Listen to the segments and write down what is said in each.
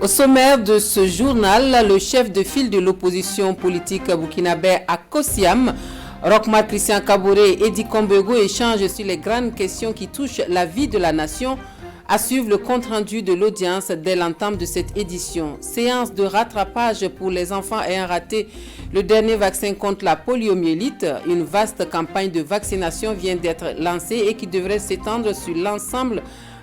Au sommaire de ce journal, le chef de file de l'opposition politique burkinabé à Kosiam, Roch-Marc Christian Kaboré et Eddy Kombego échangent sur les grandes questions qui touchent la vie de la nation. À suivre le compte-rendu de l'audience dès l'entame de cette édition. Séance de rattrapage pour les enfants ayant raté le dernier vaccin contre la poliomyélite. Une vaste campagne de vaccination vient d'être lancée et qui devrait s'étendre sur l'ensemble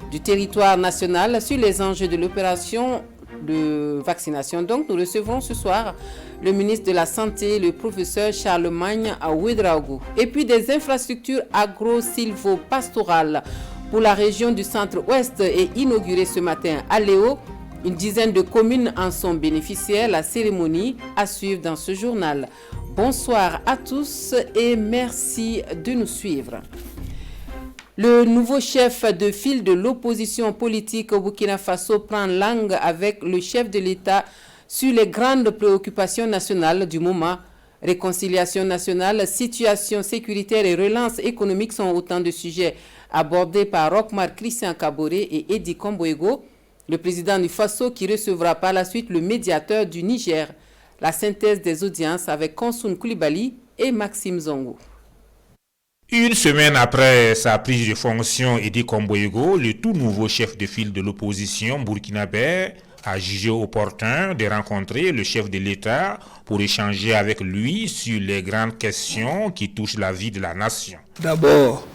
du territoire national sur les enjeux de l'opération de vaccination. Donc, nous recevrons ce soir le ministre de la Santé, le professeur Charlemagne Ouedraogo. Et puis des infrastructures agro-silvo-pastorales pour la région du centre-ouest est inaugurée ce matin à Léo. Une dizaine de communes en sont bénéficiaires. La cérémonie à suivre dans ce journal. Bonsoir à tous et merci de nous suivre. Le nouveau chef de file de l'opposition politique au Burkina Faso prend langue avec le chef de l'État sur les grandes préoccupations nationales du moment. Réconciliation nationale, situation sécuritaire et relance économique sont autant de sujets abordés par Roch-Marc Christian Kaboré et Eddy Kombego, le président du Faso qui recevra par la suite le médiateur du Niger. La synthèse des audiences avec Konsoun Koulibaly et Maxime Zongo. Une semaine après sa prise de fonction, Eddy Kombego, le tout nouveau chef de file de l'opposition burkinabé, a jugé opportun de rencontrer le chef de l'État pour échanger avec lui sur les grandes questions qui touchent la vie de la nation. D'abord,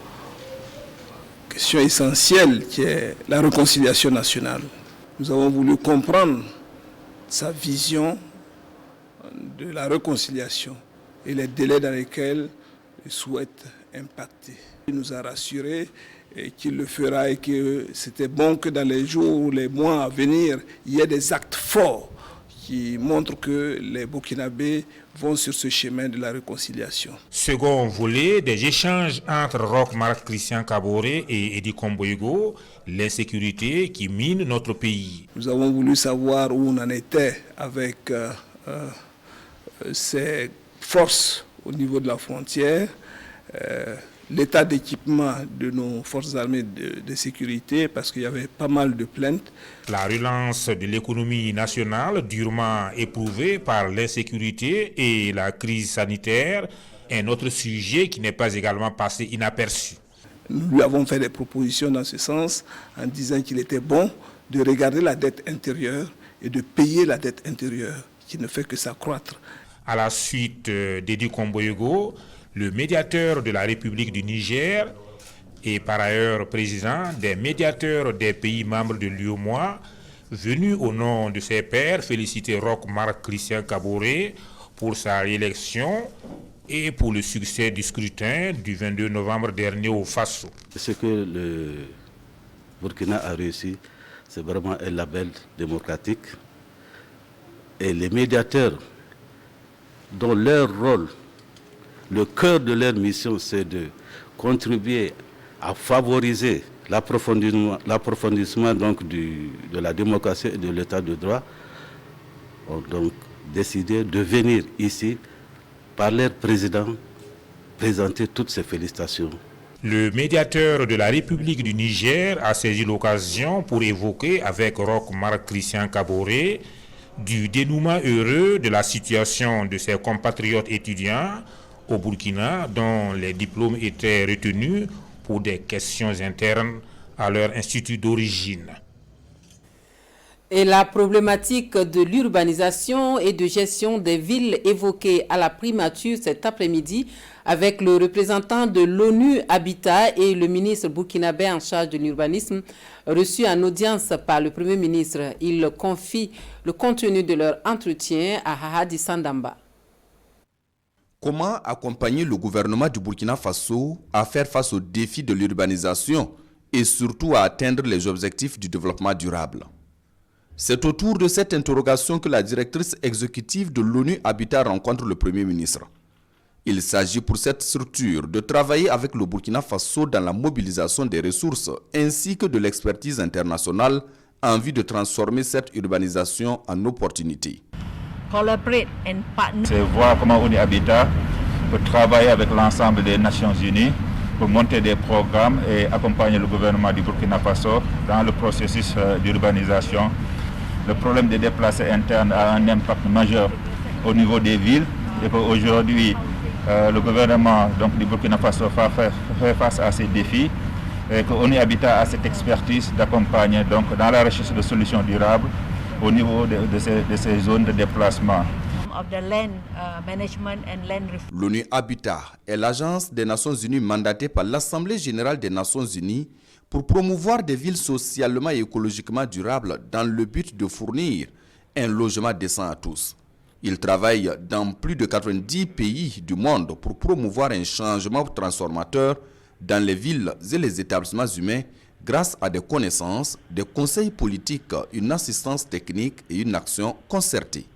question essentielle qui est la réconciliation nationale. Nous avons voulu comprendre sa vision de la réconciliation et les délais dans lesquels il souhaite impacter. Il nous a rassurés qu'il le fera et que c'était bon que dans les jours ou les mois à venir, il y ait des actes forts qui montrent que les Burkinabés vont sur ce chemin de la réconciliation. Second volet des échanges entre Roch-Marc Christian Kaboré et Eddy Kombego, l'insécurité qui mine notre pays. Nous avons voulu savoir où on en était avec ces forces au niveau de la frontière, l'état d'équipement de nos forces armées de sécurité, parce qu'il y avait pas mal de plaintes. La relance de l'économie nationale, durement éprouvée par l'insécurité et la crise sanitaire, est un autre sujet qui n'est pas également passé inaperçu. Nous lui avons fait des propositions dans ce sens, en disant qu'il était bon de regarder la dette intérieure et de payer la dette intérieure, qui ne fait que s'accroître. À la suite d'Eddy Kombego, le médiateur de la République du Niger et par ailleurs président des médiateurs des pays membres de l'UEMOA, venu au nom de ses pairs féliciter Roch-Marc Christian Kaboré pour sa réélection et pour le succès du scrutin du 22 novembre dernier au Faso. Ce que le Burkina a réussi, c'est vraiment un label démocratique. Et les médiateurs, dont leur rôle, le cœur de leur mission, c'est de contribuer à favoriser l'approfondissement donc de la démocratie et de l'état de droit, ont donc décidé de venir ici par leur président présenter toutes ces félicitations. Le médiateur de la République du Niger a saisi l'occasion pour évoquer avec Roch-Marc Christian Kaboré du dénouement heureux de la situation de ses compatriotes étudiants au Burkina, dont les diplômes étaient retenus pour des questions internes à leur institut d'origine. Et la problématique de l'urbanisation et de gestion des villes évoquée à la primature cet après-midi avec le représentant de l'ONU Habitat et le ministre burkinabé en charge de l'urbanisme reçu en audience par le Premier ministre. Il confie le contenu de leur entretien à Hadi Sandamba. Comment accompagner le gouvernement du Burkina Faso à faire face aux défis de l'urbanisation et surtout à atteindre les objectifs du développement durable? C'est autour de cette interrogation que la directrice exécutive de l'ONU Habitat rencontre le Premier ministre. Il s'agit pour cette structure de travailler avec le Burkina Faso dans la mobilisation des ressources ainsi que de l'expertise internationale en vue de transformer cette urbanisation en opportunité. C'est voir comment ONU Habitat peut travailler avec l'ensemble des Nations Unies pour monter des programmes et accompagner le gouvernement du Burkina Faso dans le processus d'urbanisation le problème des déplacés internes a un impact majeur au niveau des villes et qu'aujourd'hui, le gouvernement du Burkina Faso fait face à ces défis et que ONU Habitat a cette expertise d'accompagner dans la recherche de solutions durables au niveau de ces zones de déplacement. L'ONU Habitat est l'agence des Nations Unies mandatée par l'Assemblée générale des Nations Unies pour promouvoir des villes socialement et écologiquement durables dans le but de fournir un logement décent à tous. Il travaille dans plus de 90 pays du monde pour promouvoir un changement transformateur dans les villes et les établissements humains grâce à des connaissances, des conseils politiques, une assistance technique et une action concertée.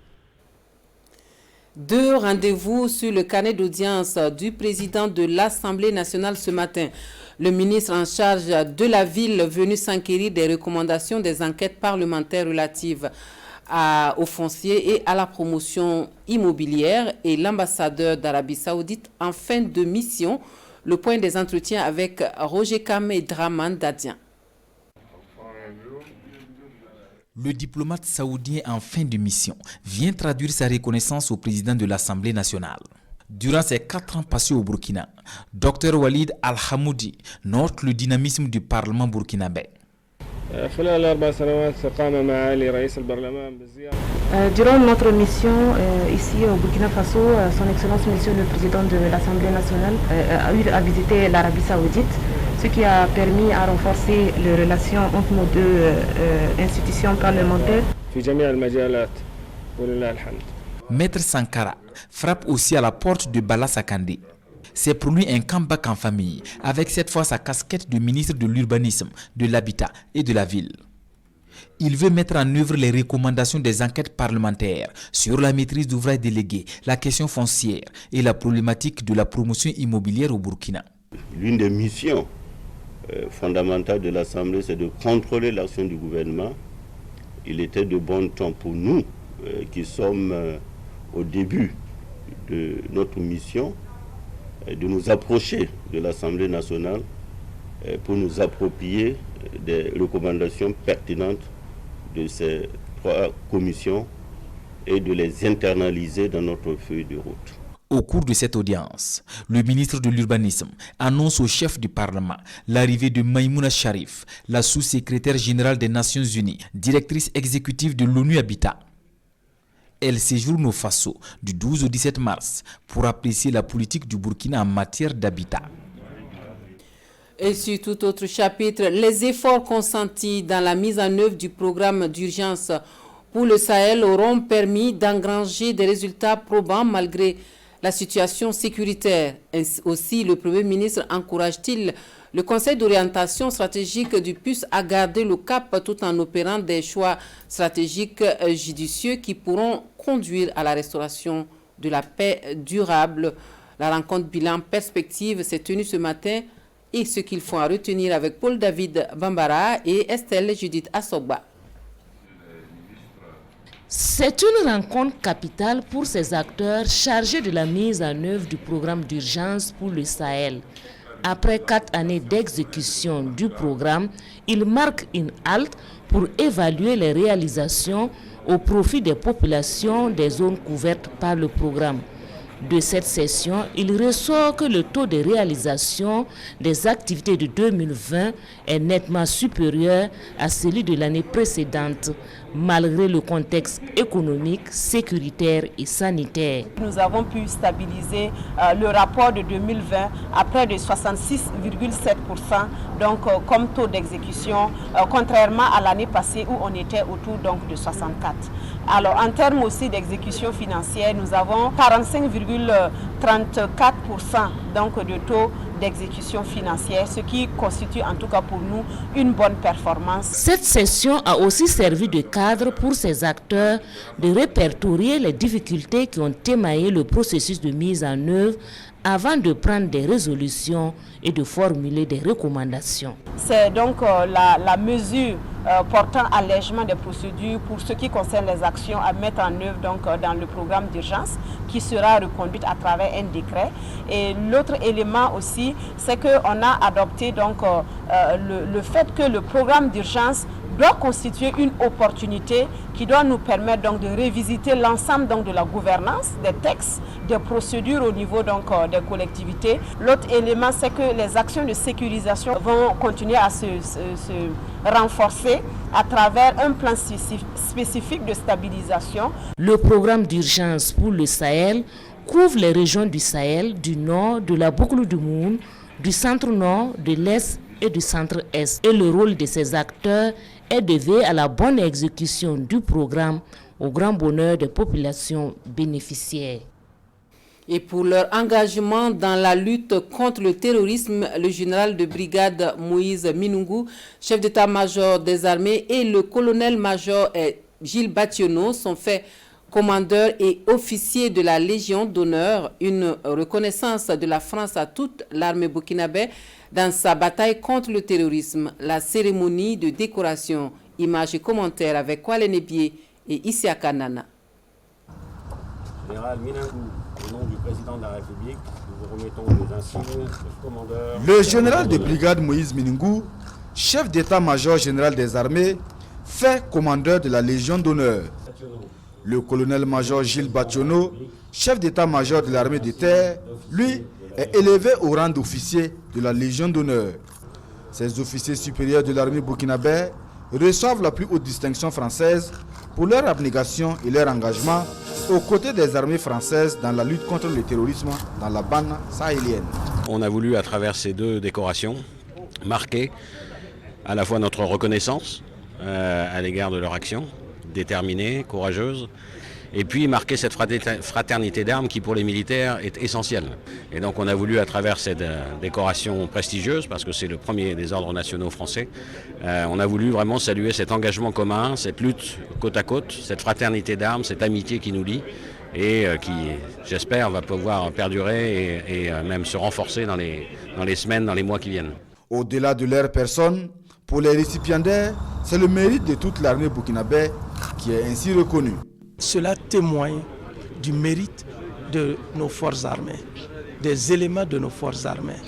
2 rendez-vous sur le carnet d'audience du président de l'Assemblée nationale ce matin. Le ministre en charge de la ville venu s'enquérir des recommandations des enquêtes parlementaires relatives au foncier et à la promotion immobilière et l'ambassadeur d'Arabie Saoudite en fin de mission. Le point des entretiens avec Roger Kamé et Draman Dadian. Le diplomate saoudien en fin de mission vient traduire sa reconnaissance au président de l'Assemblée nationale. Durant ses 4 ans passés au Burkina, Dr Walid Al-Hamoudi note le dynamisme du Parlement burkinabé. Durant notre mission ici au Burkina Faso, son Excellence Monsieur le Président de l'Assemblée nationale a eu à visiter l'Arabie Saoudite, ce qui a permis à renforcer les relations entre nos 2 institutions parlementaires. Maître Sankara frappe aussi à la porte de Bala Sakandé. C'est pour lui un comeback en famille, avec cette fois sa casquette de ministre de l'Urbanisme, de l'Habitat et de la Ville. Il veut mettre en œuvre les recommandations des enquêtes parlementaires sur la maîtrise d'ouvrages délégués, la question foncière et la problématique de la promotion immobilière au Burkina. L'une des missions fondamentales de l'Assemblée, c'est de contrôler l'action du gouvernement. Il était de bon temps pour nous, qui sommes au début de notre mission, de nous approcher de l'Assemblée nationale pour nous approprier des recommandations pertinentes de ces 3 commissions et de les internaliser dans notre feuille de route. Au cours de cette audience, le ministre de l'Urbanisme annonce au chef du Parlement l'arrivée de Maïmouna Sharif, la sous-secrétaire générale des Nations Unies, directrice exécutive de l'ONU Habitat. Elle séjourne au Faso du 12 au 17 mars pour apprécier la politique du Burkina en matière d'habitat. Et sur tout autre chapitre, les efforts consentis dans la mise en œuvre du programme d'urgence pour le Sahel auront permis d'engranger des résultats probants malgré la situation sécuritaire. Aussi, le Premier ministre encourage-t-il le Conseil d'orientation stratégique du PUS à garder le cap tout en opérant des choix stratégiques judicieux qui pourront conduire à la restauration de la paix durable. La rencontre bilan perspective s'est tenue ce matin et ce qu'il faut en retenir avec Paul David Bambara et Estelle Judith Asogba. C'est une rencontre capitale pour ces acteurs chargés de la mise en œuvre du programme d'urgence pour le Sahel. Après 4 années d'exécution du programme, il marque une halte pour évaluer les réalisations au profit des populations des zones couvertes par le programme. De cette session, il ressort que le taux de réalisation des activités de 2020 est nettement supérieur à celui de l'année précédente, malgré le contexte économique, sécuritaire et sanitaire. Nous avons pu stabiliser le rapport de 2020 à près de 66,7%, donc comme taux d'exécution, contrairement à l'année passée où on était autour donc de 64. Alors en termes aussi d'exécution financière, nous avons 45,34% donc de taux d'exécution financière, ce qui constitue en tout cas pour nous une bonne performance. Cette session a aussi servi de cadre pour ces acteurs de répertorier les difficultés qui ont émaillé le processus de mise en œuvre avant de prendre des résolutions et de formuler des recommandations. C'est donc la mesure portant allègement des procédures pour ce qui concerne les actions à mettre en œuvre donc, dans le programme d'urgence qui sera reconduite à travers un décret. Et l'autre élément aussi, c'est qu'on a adopté donc, le fait que le programme d'urgence doit constituer une opportunité qui doit nous permettre donc de révisiter l'ensemble donc de la gouvernance, des textes, des procédures au niveau donc des collectivités. L'autre élément, c'est que les actions de sécurisation vont continuer à se renforcer à travers un plan spécifique de stabilisation. Le programme d'urgence pour le Sahel couvre les régions du Sahel, du nord, de la boucle du Moun, du centre-nord, de l'est et du centre-est. Et le rôle de ces acteurs est de veiller à la bonne exécution du programme au grand bonheur des populations bénéficiaires. Et pour leur engagement dans la lutte contre le terrorisme, le général de brigade Moïse Minungu, chef d'état-major des armées, et le colonel-major Gilles Bationneau sont faits commandeurs et officiers de la Légion d'honneur, une reconnaissance de la France à toute l'armée burkinabé dans sa bataille contre le terrorisme. La cérémonie de décoration, images et commentaires avec Kwale Nebié et Isiaka Nana. Général Minungu, au nom du président de la République, nous vous remettons les insignes de commandeur. Le général de brigade Moïse Minungu, chef d'état-major général des armées, fait commandeur de la Légion d'honneur. Le colonel-major Gilles Bationneau, chef d'état-major de l'armée de terre, lui, est élevé au rang d'officier de la Légion d'honneur. Ces officiers supérieurs de l'armée burkinabé reçoivent la plus haute distinction française pour leur abnégation et leur engagement aux côtés des armées françaises dans la lutte contre le terrorisme dans la bande sahélienne. On a voulu, à travers ces deux décorations, marquer à la fois notre reconnaissance à l'égard de leur action, déterminée, courageuse, et puis marquer cette fraternité d'armes qui pour les militaires est essentielle. Et donc on a voulu à travers cette décoration prestigieuse, parce que c'est le premier des ordres nationaux français, on a voulu vraiment saluer cet engagement commun, cette lutte côte à côte, cette fraternité d'armes, cette amitié qui nous lie et qui, j'espère, va pouvoir perdurer et même se renforcer dans les semaines, dans les mois qui viennent. Au-delà de leur personne, pour les récipiendaires, c'est le mérite de toute l'armée burkinabé qui est ainsi reconnu. Cela témoigne du mérite de nos forces armées, des éléments de nos forces armées.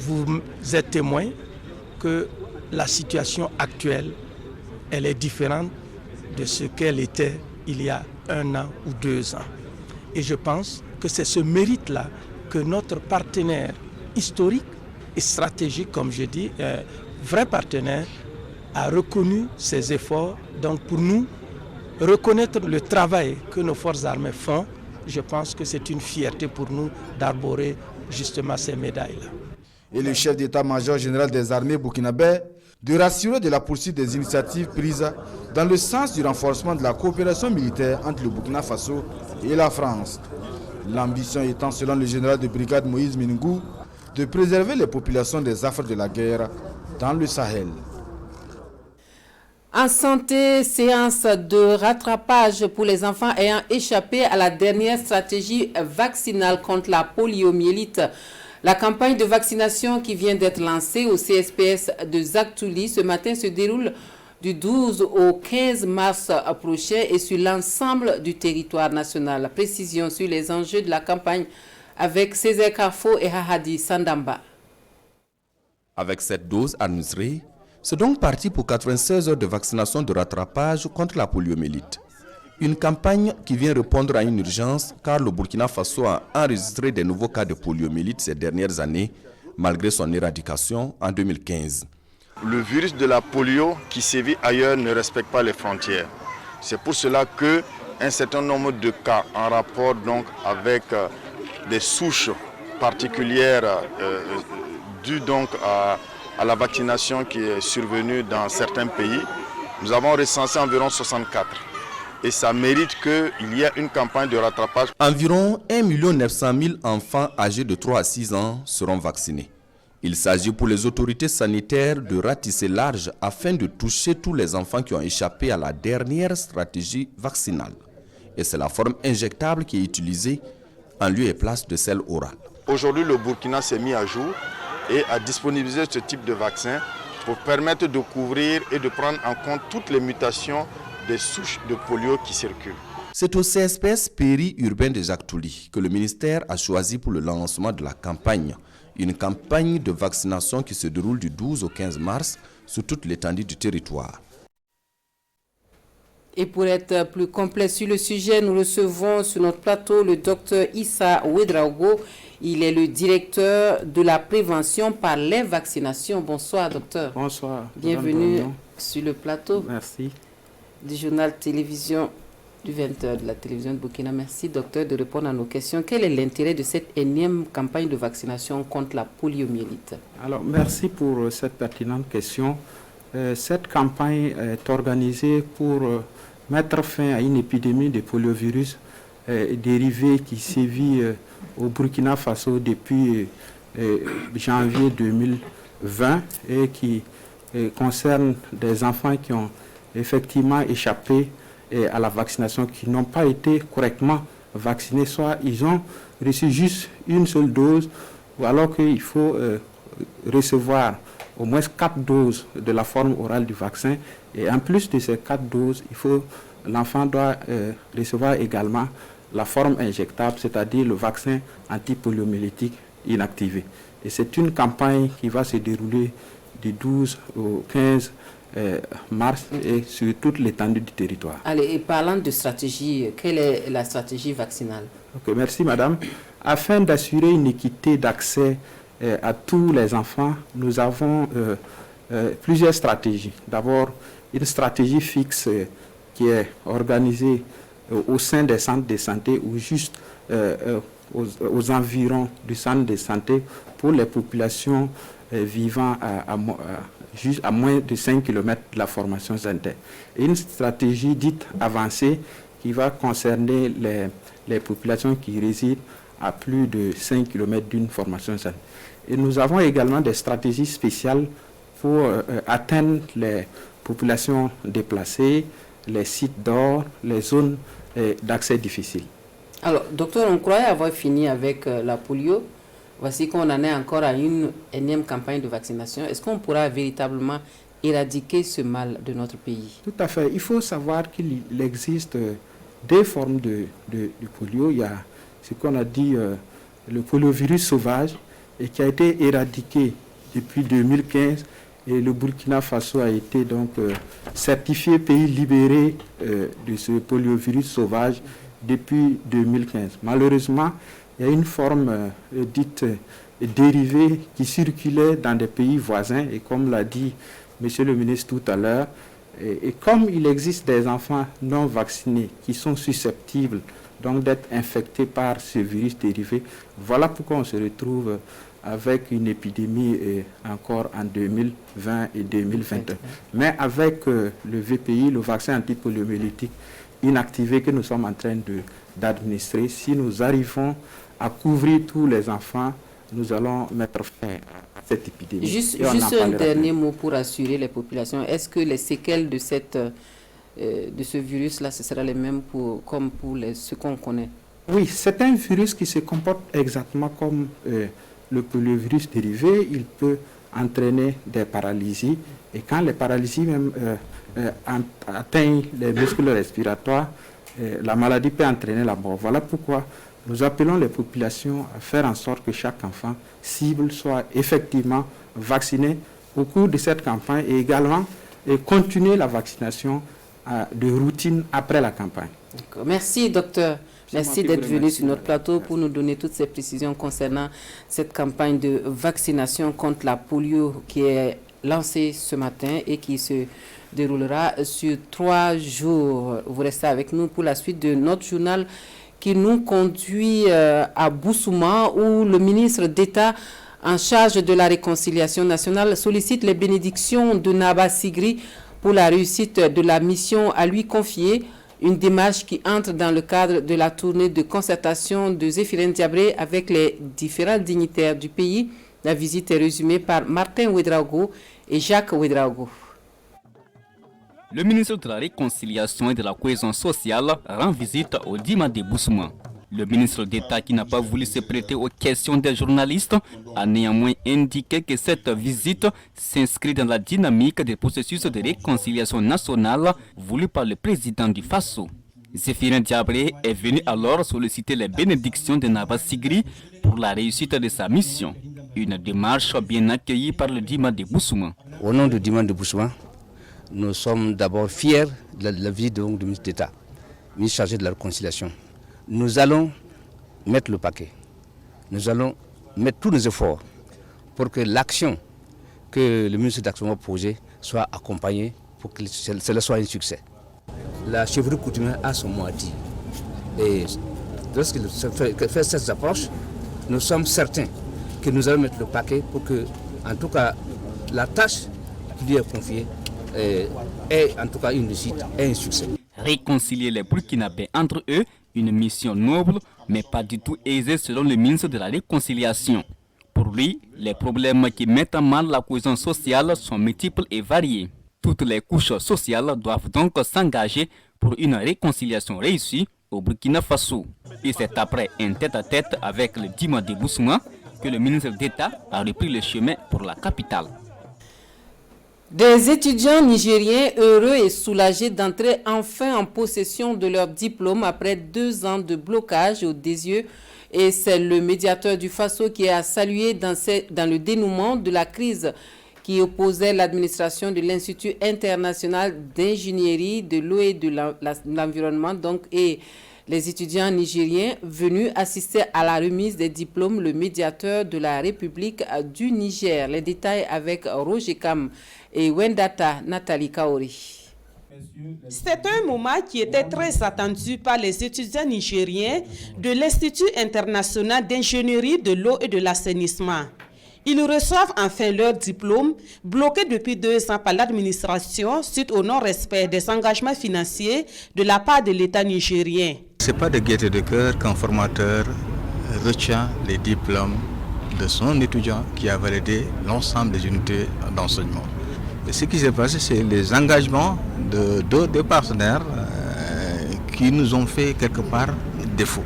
Vous êtes témoin que la situation actuelle, elle est différente de ce qu'elle était il y a 1 an ou 2 ans. Et je pense que c'est ce mérite-là que notre partenaire historique et stratégique, comme je dis, vrai partenaire, a reconnu ses efforts. Donc pour nous, reconnaître le travail que nos forces armées font, je pense que c'est une fierté pour nous d'arborer justement ces médailles-là. Et le chef d'état-major général des armées burkinabé de rassurer de la poursuite des initiatives prises dans le sens du renforcement de la coopération militaire entre le Burkina Faso et la France. L'ambition étant, selon le général de brigade Moïse Minungu, de préserver les populations des affres de la guerre dans le Sahel. En santé, séance de rattrapage pour les enfants ayant échappé à la dernière stratégie vaccinale contre la poliomyélite. La campagne de vaccination qui vient d'être lancée au CSPS de Zaktouli ce matin se déroule du 12 au 15 mars prochain et sur l'ensemble du territoire national. Précision sur les enjeux de la campagne avec Césaire Carfo et Hahadi Sandamba. Avec cette dose administrée, c'est donc parti pour 96 heures de vaccination de rattrapage contre la poliomyélite. Une campagne qui vient répondre à une urgence car le Burkina Faso a enregistré des nouveaux cas de poliomyélite ces dernières années, malgré son éradication en 2015. Le virus de la polio qui sévit ailleurs ne respecte pas les frontières. C'est pour cela qu'un certain nombre de cas en rapport donc avec des souches particulières dues donc à la vaccination qui est survenue dans certains pays, nous avons recensé environ 64. Et ça mérite qu'il y ait une campagne de rattrapage. Environ 1 900 000 enfants âgés de 3 à 6 ans seront vaccinés. Il s'agit pour les autorités sanitaires de ratisser large afin de toucher tous les enfants qui ont échappé à la dernière stratégie vaccinale. Et c'est la forme injectable qui est utilisée en lieu et place de celle orale. Aujourd'hui, le Burkina s'est mis à jour et a disponibilisé ce type de vaccin pour permettre de couvrir et de prendre en compte toutes les mutations des souches de polio qui circulent. C'est au CSPS périurbain de Zaktouli que le ministère a choisi pour le lancement de la campagne. Une campagne de vaccination qui se déroule du 12 au 15 mars sur toute l'étendue du territoire. Et pour être plus complet sur le sujet, nous recevons sur notre plateau le docteur Issa Ouedraogo. Il est le directeur de la prévention par les vaccinations. Bonsoir, docteur. Bonsoir. Bienvenue sur le plateau. Merci. Du journal télévision du 20h de la télévision de Burkina. Merci, docteur, de répondre à nos questions. Quel est l'intérêt de cette énième campagne de vaccination contre la poliomyélite? Alors, merci pour cette pertinente question. Cette campagne est organisée pour mettre fin à une épidémie de poliovirus dérivé qui sévit au Burkina Faso depuis janvier 2020 et qui concerne des enfants qui ont effectivement échappé à la vaccination, qui n'ont pas été correctement vaccinés, soit ils ont reçu juste une seule dose, ou alors qu'il faut recevoir au moins 4 doses de la forme orale du vaccin. Et en plus de ces 4 doses, l'enfant doit recevoir également la forme injectable, c'est-à-dire le vaccin antipoliomyélitique inactivé. Et c'est une campagne qui va se dérouler du 12 au 15 mars et sur toute l'étendue du territoire. Allez, et parlant de stratégie, quelle est la stratégie vaccinale? Ok, merci madame. Afin d'assurer une équité d'accès à tous les enfants, nous avons plusieurs stratégies. D'abord, une stratégie fixe qui est organisée au sein des centres de santé ou juste aux environs du centre de santé pour les populations vivant juste à moins de 5 km de la formation sanitaire. Et une stratégie dite avancée qui va concerner les populations qui résident à plus de 5 km d'une formation sanitaire. Et nous avons également des stratégies spéciales pour atteindre les populations déplacées, les sites d'or, les zones d'accès difficiles. Alors, docteur, on croyait avoir fini avec la polio. Voici qu'on en est encore à une énième campagne de vaccination. Est-ce qu'on pourra véritablement éradiquer ce mal de notre pays? Tout à fait. Il faut savoir qu'il existe des formes de polio. Il y a ce qu'on a dit le poliovirus sauvage et qui a été éradiqué depuis 2015. Et le Burkina Faso a été donc certifié pays libéré de ce poliovirus sauvage depuis 2015. Malheureusement, il y a une forme dite dérivée qui circulait dans des pays voisins et comme l'a dit Monsieur le ministre tout à l'heure, et comme il existe des enfants non vaccinés qui sont susceptibles donc d'être infectés par ce virus dérivé, voilà pourquoi on se retrouve avec une épidémie encore en 2020 et 2021. Mais avec le VPI, le vaccin antipoliomyélitique inactivé que nous sommes en train d'administrer, si nous arrivons à couvrir tous les enfants, nous allons mettre fin à cette épidémie. Juste un dernier mot pour assurer les populations. Est-ce que les séquelles de ce virus-là, ce sera les mêmes comme pour ce qu'on connaît? Oui, c'est un virus qui se comporte exactement comme le poliovirus dérivé. Il peut entraîner des paralysies. Et quand les paralysies même atteignent les muscles respiratoires, la maladie peut entraîner la mort. Voilà pourquoi nous appelons les populations à faire en sorte que chaque enfant cible soit effectivement vacciné au cours de cette campagne et également continuer la vaccination de routine après la campagne. Merci, docteur. Merci d'être venu sur notre plateau pour nous donner toutes ces précisions concernant cette campagne de vaccination contre la polio qui est lancée ce matin et qui se déroulera sur 3 jours. Vous restez avec nous pour la suite de notre journal qui nous conduit à Boussouma où le ministre d'État en charge de la réconciliation nationale sollicite les bénédictions de Naba Sigri pour la réussite de la mission à lui confiée. Une démarche qui entre dans le cadre de la tournée de concertation de Zéphirine Diabré avec les différents dignitaires du pays. La visite est résumée par Martin Ouedraogo et Jacques Ouedraogo. Le ministre de la Réconciliation et de la Cohésion sociale rend visite au Dima de Boussouma. Le ministre d'État, qui n'a pas voulu se prêter aux questions des journalistes, a néanmoins indiqué que cette visite s'inscrit dans la dynamique des processus de réconciliation nationale voulu par le président du Faso. Zéphirine Diabré est venu alors solliciter les bénédictions de Naba Sigri pour la réussite de sa mission. Une démarche bien accueillie par le Dima de Boussouma. Au nom du Dima de Boussouma, nous sommes d'abord fiers de la vie du ministre d'État, ministre chargé de la réconciliation. Nous allons mettre le paquet. Nous allons mettre tous nos efforts pour que l'action que le ministre d'Action va poser soit accompagnée pour que cela soit un succès. La chefferie coutumière a son mot à dire. Et lorsqu'il fait cette approche, nous sommes certains que nous allons mettre le paquet pour que, en tout cas, la tâche qui lui est confiée ait en tout cas une réussite et un succès. Réconcilier les Burkinabés entre eux, une mission noble, mais pas du tout aisée selon le ministre de la Réconciliation. Pour lui, les problèmes qui mettent en mal la cohésion sociale sont multiples et variés. Toutes les couches sociales doivent donc s'engager pour une réconciliation réussie au Burkina Faso. Et c'est après un tête-à-tête avec le Dima de Boussouma que le ministre d'État a repris le chemin pour la capitale. Des étudiants nigériens heureux et soulagés d'entrer enfin en possession de leur diplôme après 2 ans de blocage au Désieux. Et c'est le médiateur du Faso qui a salué dans le dénouement de la crise qui opposait l'administration de l'Institut international d'ingénierie de l'eau et de l'environnement et les étudiants nigériens venus assister à la remise des diplômes, le médiateur de la République du Niger. Les détails avec Roger Kam et Wendata Nathalie Kaori. C'est un moment qui était très attendu par les étudiants nigériens de l'Institut international d'ingénierie de l'eau et de l'assainissement. Ils reçoivent enfin leur diplôme, bloqué depuis 2 ans par l'administration suite au non-respect des engagements financiers de la part de l'État nigérien. Ce n'est pas de gaieté de cœur qu'un formateur retient les diplômes de son étudiant qui a validé l'ensemble des unités d'enseignement. Et ce qui s'est passé, c'est les engagements de 2 partenaires qui nous ont fait quelque part défaut.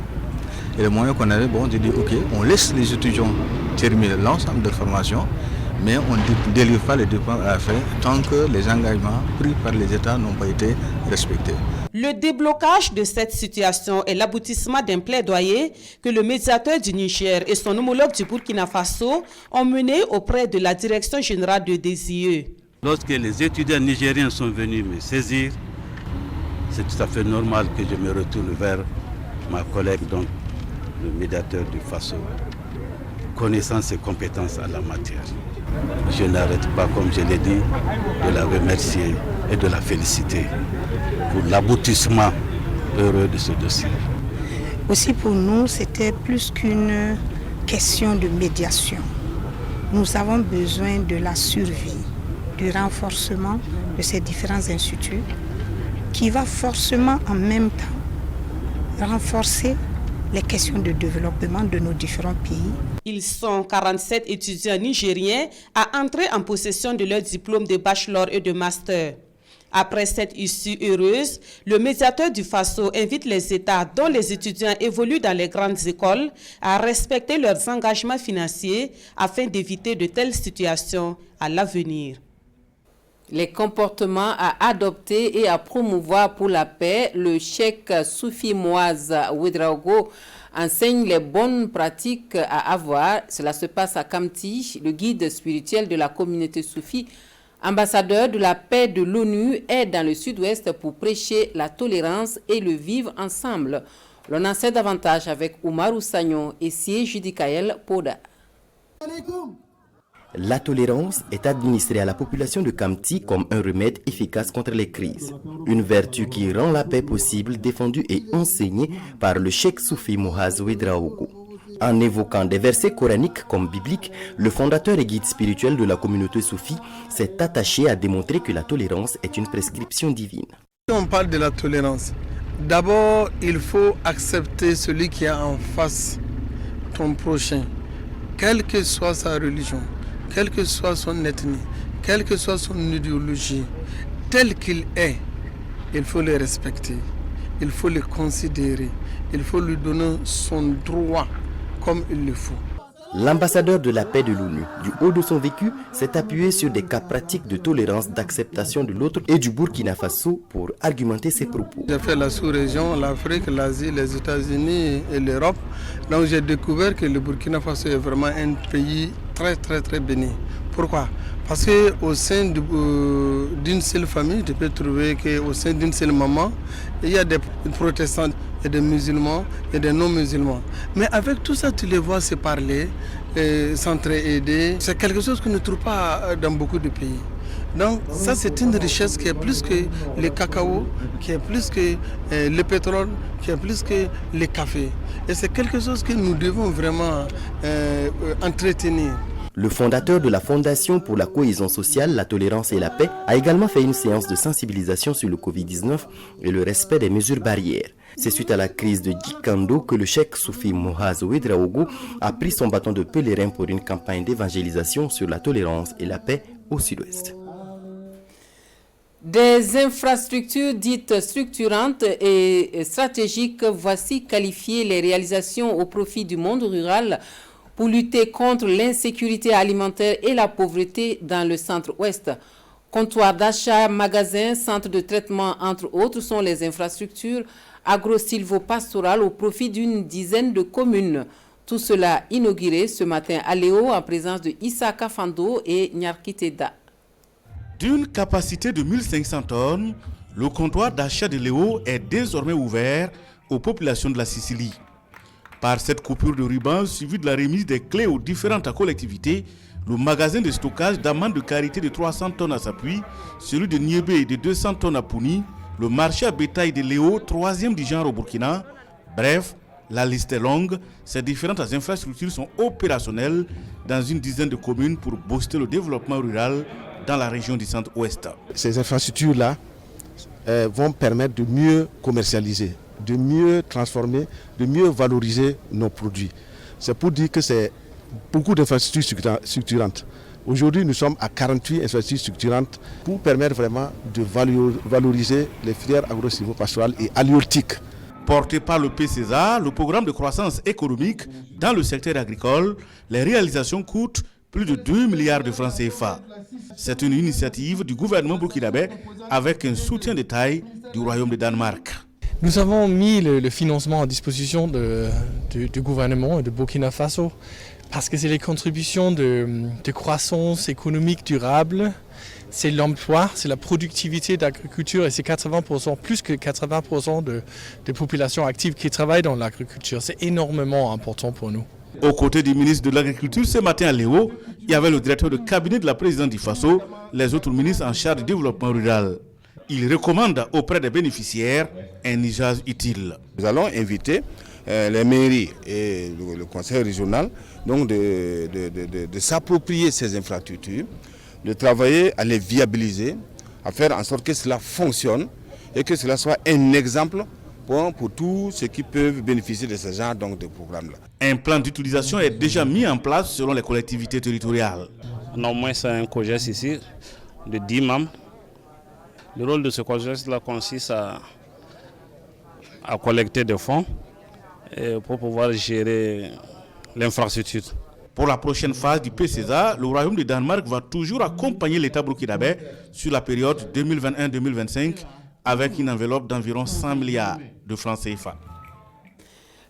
Et le moyen qu'on avait, j'ai dit ok, on laisse les étudiants terminer l'ensemble de la formation, mais on ne délivre pas les diplômes à la fin tant que les engagements pris par les États n'ont pas été respectés. Le déblocage de cette situation est l'aboutissement d'un plaidoyer que le médiateur du Niger et son homologue du Burkina Faso ont mené auprès de la direction générale de DSIE. Lorsque les étudiants nigériens sont venus me saisir, c'est tout à fait normal que je me retourne vers ma collègue, donc le médiateur du Faso, connaissant ses compétences en la matière. Je n'arrête pas, comme je l'ai dit, de la remercier et de la féliciter pour l'aboutissement heureux de ce dossier. Aussi pour nous, c'était plus qu'une question de médiation. Nous avons besoin de la survie, du renforcement de ces différents instituts qui va forcément en même temps renforcer les questions de développement de nos différents pays. Ils sont 47 étudiants nigériens à entrer en possession de leur diplôme de bachelor et de master. Après cette issue heureuse, le médiateur du Faso invite les États dont les étudiants évoluent dans les grandes écoles à respecter leurs engagements financiers afin d'éviter de telles situations à l'avenir. Les comportements à adopter et à promouvoir pour la paix, le cheikh Soufi Mouaz Ouedraogo enseigne les bonnes pratiques à avoir. Cela se passe à Kamti, le guide spirituel de la communauté soufie, ambassadeur de la paix de l'ONU, est dans le sud-ouest pour prêcher la tolérance et le vivre ensemble. L'on en sait davantage avec Oumarou Sagnon et Sié Judikael Poda. La tolérance est administrée à la population de Kamti comme un remède efficace contre les crises. Une vertu qui rend la paix possible, défendue et enseignée par le cheikh Soufi Mouaz Ouedraogo. En évoquant des versets coraniques comme bibliques, le fondateur et guide spirituel de la communauté soufie s'est attaché à démontrer que la tolérance est une prescription divine. Si on parle de la tolérance, d'abord il faut accepter celui qui est en face, ton prochain, quelle que soit sa religion, quelle que soit son ethnie, quelle que soit son idéologie, tel qu'il est, il faut le respecter, il faut le considérer, il faut lui donner son droit comme il le faut. L'ambassadeur de la paix de l'ONU, du haut de son vécu, s'est appuyé sur des cas pratiques de tolérance, d'acceptation de l'autre et du Burkina Faso pour argumenter ses propos. J'ai fait la sous-région, l'Afrique, l'Asie, les États-Unis et l'Europe. Donc j'ai découvert que le Burkina Faso est vraiment un pays très béni Pourquoi? Parce qu'au sein d'une seule famille, tu peux trouver qu'au sein d'une seule maman, il y a des protestants, il y a des musulmans, il y a des non-musulmans. Mais avec tout ça, tu les vois se parler, s'entraider. C'est quelque chose qu'on ne trouve pas dans beaucoup de pays. Donc ça, c'est une richesse qui est plus que le cacao, qui est plus que le pétrole, qui est plus que le café. Et c'est quelque chose que nous devons vraiment entretenir. Le fondateur de la Fondation pour la cohésion sociale, la tolérance et la paix a également fait une séance de sensibilisation sur le Covid-19 et le respect des mesures barrières. C'est suite à la crise de Djikando que le cheikh Soufi Mohaze Ouedraogo a pris son bâton de pèlerin pour une campagne d'évangélisation sur la tolérance et la paix au sud-ouest. Des infrastructures dites structurantes et stratégiques, voici qualifier les réalisations au profit du monde rural pour lutter contre l'insécurité alimentaire et la pauvreté dans le centre-ouest. Comptoirs d'achat, magasins, centres de traitement, entre autres, sont les infrastructures agro-silvo-pastorales au profit d'une dizaine de communes. Tout cela inauguré ce matin à Léo en présence de Issa Kafando et Nyarkiteda. D'une capacité de 1500 tonnes, le comptoir d'achat de Léo est désormais ouvert aux populations de la Sicile. Par cette coupure de ruban suivie de la remise des clés aux différentes collectivités, le magasin de stockage d'amandes de karité de 300 tonnes à Sapui, celui de Niébé de 200 tonnes à Pouni, le marché à bétail de Léo, 3e du genre au Burkina. Bref, la liste est longue. Ces différentes infrastructures sont opérationnelles dans une dizaine de communes pour booster le développement rural dans la région du centre-ouest. Ces infrastructures-là vont permettre de mieux commercialiser, de mieux transformer, de mieux valoriser nos produits. C'est pour dire que c'est beaucoup d'infrastructures structurantes. Aujourd'hui, nous sommes à 48 infrastructures structurantes pour permettre vraiment de valoriser les filières agro-silvopastorales et halieutiques. Porté par le PCESA, le programme de croissance économique dans le secteur agricole, les réalisations coûtent plus de 2 milliards de francs CFA. C'est une initiative du gouvernement burkinabé avec un soutien de taille du Royaume de Danemark. Nous avons mis le financement à disposition du gouvernement de Burkina Faso parce que c'est les contributions de croissance économique durable, c'est l'emploi, c'est la productivité d'agriculture et c'est 80%, plus que 80% de populations actives qui travaillent dans l'agriculture. C'est énormément important pour nous. Aux côtés du ministre de l'Agriculture, ce matin à Léo, il y avait le directeur de cabinet de la présidente du Faso, les autres ministres en charge du développement rural. Il recommande auprès des bénéficiaires un usage utile. Nous allons inviter les mairies et le conseil régional donc de s'approprier ces infrastructures, de travailler à les viabiliser, à faire en sorte que cela fonctionne et que cela soit un exemple pour tous ceux qui peuvent bénéficier de ce genre donc, de programme-là. Un plan d'utilisation est déjà mis en place selon les collectivités territoriales. Non, moi, c'est un COGES ici de 10 membres. Le rôle de ce COGES-là consiste à collecter des fonds pour pouvoir gérer l'infrastructure. Pour la prochaine phase du PCESA, le Royaume de Danemark va toujours accompagner l'État burkinabé sur la période 2021-2025 avec une enveloppe d'environ 100 milliards de francs CFA.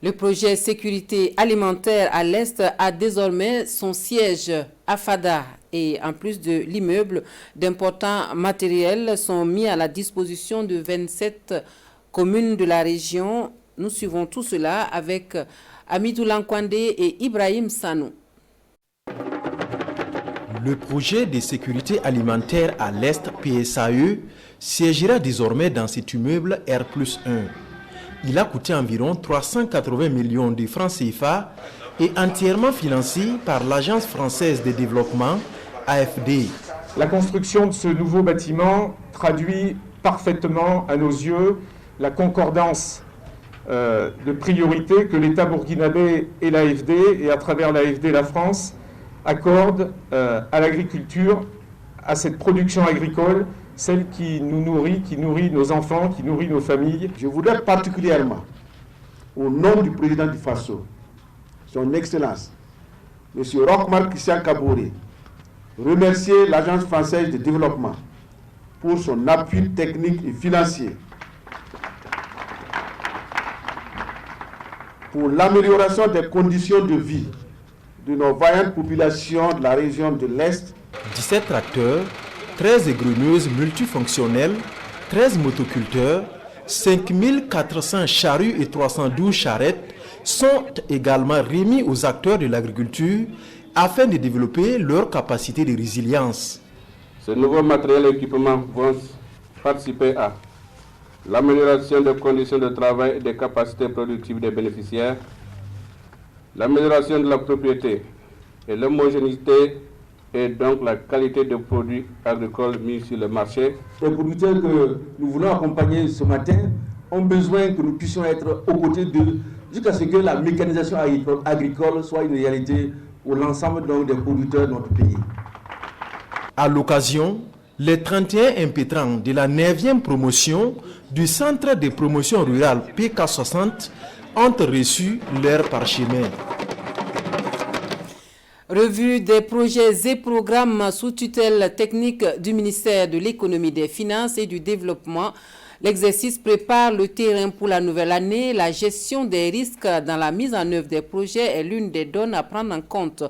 Le projet sécurité alimentaire à l'Est a désormais son siège à Fada et en plus de l'immeuble, d'importants matériels sont mis à la disposition de 27 communes de la région. Nous suivons tout cela avec Amidou Lankwande et Ibrahim Sanou. Le projet de sécurité alimentaire à l'Est PSAE siégera désormais dans cet immeuble R+1. Il a coûté environ 380 millions de francs CFA et entièrement financé par l'Agence française de développement, AFD. La construction de ce nouveau bâtiment traduit parfaitement à nos yeux la concordance de priorités que l'État burkinabé et l'AFD, et à travers l'AFD la France, accordent à l'agriculture, à cette production agricole, celle qui nous nourrit, qui nourrit nos enfants, qui nourrit nos familles. Je voudrais particulièrement, au nom du président du Faso, son Excellence, M. Rochmark Christian Kabouré, remercier l'Agence française de développement pour son appui technique et financier, pour l'amélioration des conditions de vie de nos vaillantes populations de la région de l'Est 17 tracteurs, 13 égreneuses multifonctionnelles, 13 motoculteurs, 5400 charrues et 312 charrettes sont également remis aux acteurs de l'agriculture afin de développer leur capacité de résilience. Ces nouveaux matériels et équipements vont participer à l'amélioration des conditions de travail et des capacités productives des bénéficiaires, l'amélioration de la propriété et l'homogénéité et donc la qualité des produits agricoles mis sur le marché. Les producteurs que nous voulons accompagner ce matin ont besoin que nous puissions être aux côtés d'eux jusqu'à ce que la mécanisation agricole soit une réalité pour l'ensemble des producteurs de notre pays. À l'occasion, les 31 impétrants de la 9e promotion du Centre de promotion rurale PK60 ont reçu leur parchemin. Revue des projets et programmes sous tutelle technique du ministère de l'Économie, des Finances et du Développement. L'exercice prépare le terrain pour la nouvelle année. La gestion des risques dans la mise en œuvre des projets est l'une des donnes à prendre en compte.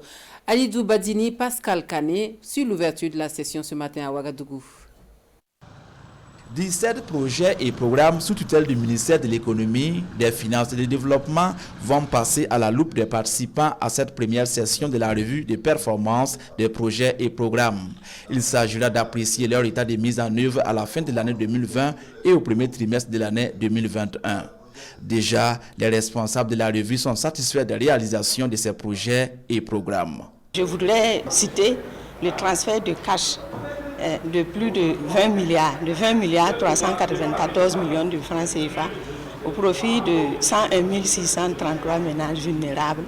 Alidou Badini, Pascal Kané, sur l'ouverture de la session ce matin à Ouagadougou. 17 projets et programmes sous tutelle du ministère de l'Économie, des Finances et du Développement vont passer à la loupe des participants à cette première session de la revue des performances des projets et programmes. Il s'agira d'apprécier leur état de mise en œuvre à la fin de l'année 2020 et au premier trimestre de l'année 2021. Déjà, les responsables de la revue sont satisfaits de la réalisation de ces projets et programmes. Je voudrais citer le transfert de cash de plus de 20 milliards, de 20 milliards 394 millions de francs CFA au profit de 101 633 ménages vulnérables.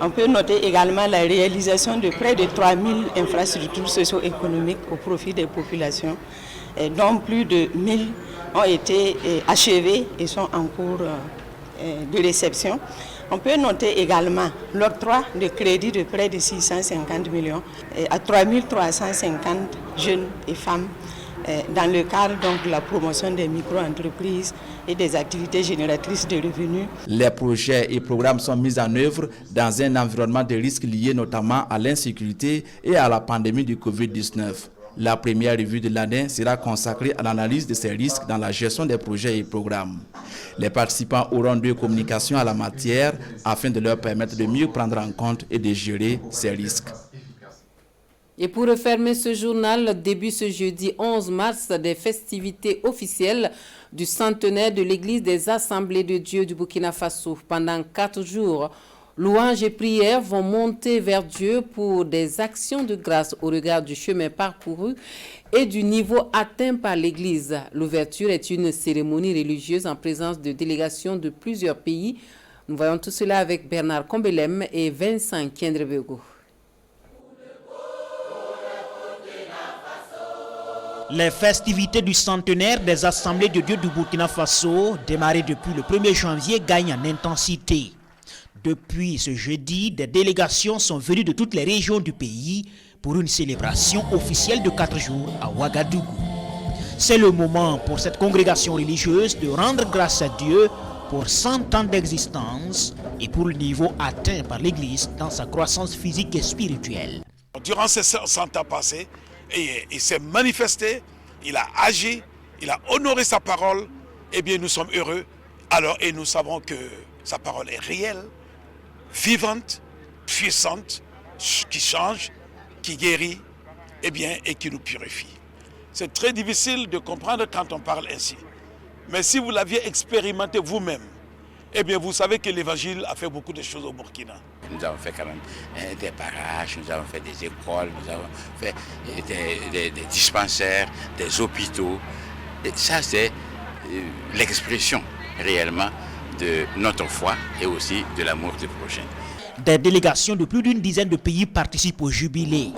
On peut noter également la réalisation de près de 3000 infrastructures socio-économiques au profit des populations, dont plus de 1000 ont été achevées et sont en cours de réception. On peut noter également l'octroi de crédits de près de 650 millions à 3350 jeunes et femmes dans le cadre donc, de la promotion des micro-entreprises et des activités génératrices de revenus. Les projets et programmes sont mis en œuvre dans un environnement de risques liés notamment à l'insécurité et à la pandémie du Covid-19. La première revue de l'année sera consacrée à l'analyse de ces risques dans la gestion des projets et programmes. Les participants auront 2 communications à la matière afin de leur permettre de mieux prendre en compte et de gérer ces risques. Et pour refermer ce journal, début ce jeudi 11 mars des festivités officielles du centenaire de l'église des Assemblées de Dieu du Burkina Faso. Pendant 4 jours, louanges et prières vont monter vers Dieu pour des actions de grâce au regard du chemin parcouru et du niveau atteint par l'Église. L'ouverture est une cérémonie religieuse en présence de délégations de plusieurs pays. Nous voyons tout cela avec Bernard Kombelem et Vincent Kendrebego. Les festivités du centenaire des Assemblées de Dieu du Burkina Faso, démarrées depuis le 1er janvier, gagnent en intensité. Depuis ce jeudi, des délégations sont venues de toutes les régions du pays pour une célébration officielle de 4 jours à Ouagadougou. C'est le moment pour cette congrégation religieuse de rendre grâce à Dieu pour 100 ans d'existence et pour le niveau atteint par l'Église dans sa croissance physique et spirituelle. Durant ces 100 ans passés, il s'est manifesté, il a agi, il a honoré sa parole. Eh bien, nous sommes heureux. Alors, et nous savons que sa parole est réelle, vivante, puissante, qui change, qui guérit, eh bien, et qui nous purifie. C'est très difficile de comprendre quand on parle ainsi. Mais si vous l'aviez expérimenté vous-même, eh bien, vous savez que l'Évangile a fait beaucoup de choses au Burkina. Nous avons fait quand même des barrages, nous avons fait des écoles, nous avons fait des dispensaires, des hôpitaux. Et ça, c'est l'expression réellement de notre foi et aussi de l'amour du prochain. Des délégations de plus d'une dizaine de pays participent au jubilé.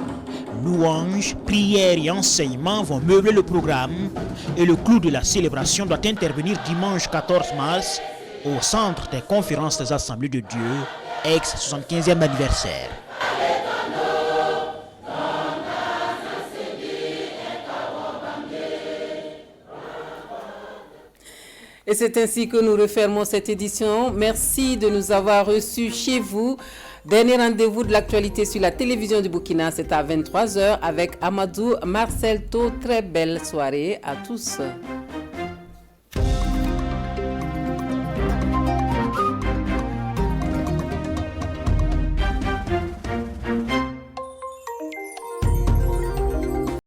Louanges, prières et enseignements vont meubler le programme et le clou de la célébration doit intervenir dimanche 14 mars au centre des conférences des Assemblées de Dieu, ex-75e anniversaire. Et c'est ainsi que nous refermons cette édition. Merci de nous avoir reçus chez vous. Dernier rendez-vous de l'actualité sur la télévision du Burkina, c'est à 23h avec Amadou Marcel To. Très belle soirée à tous.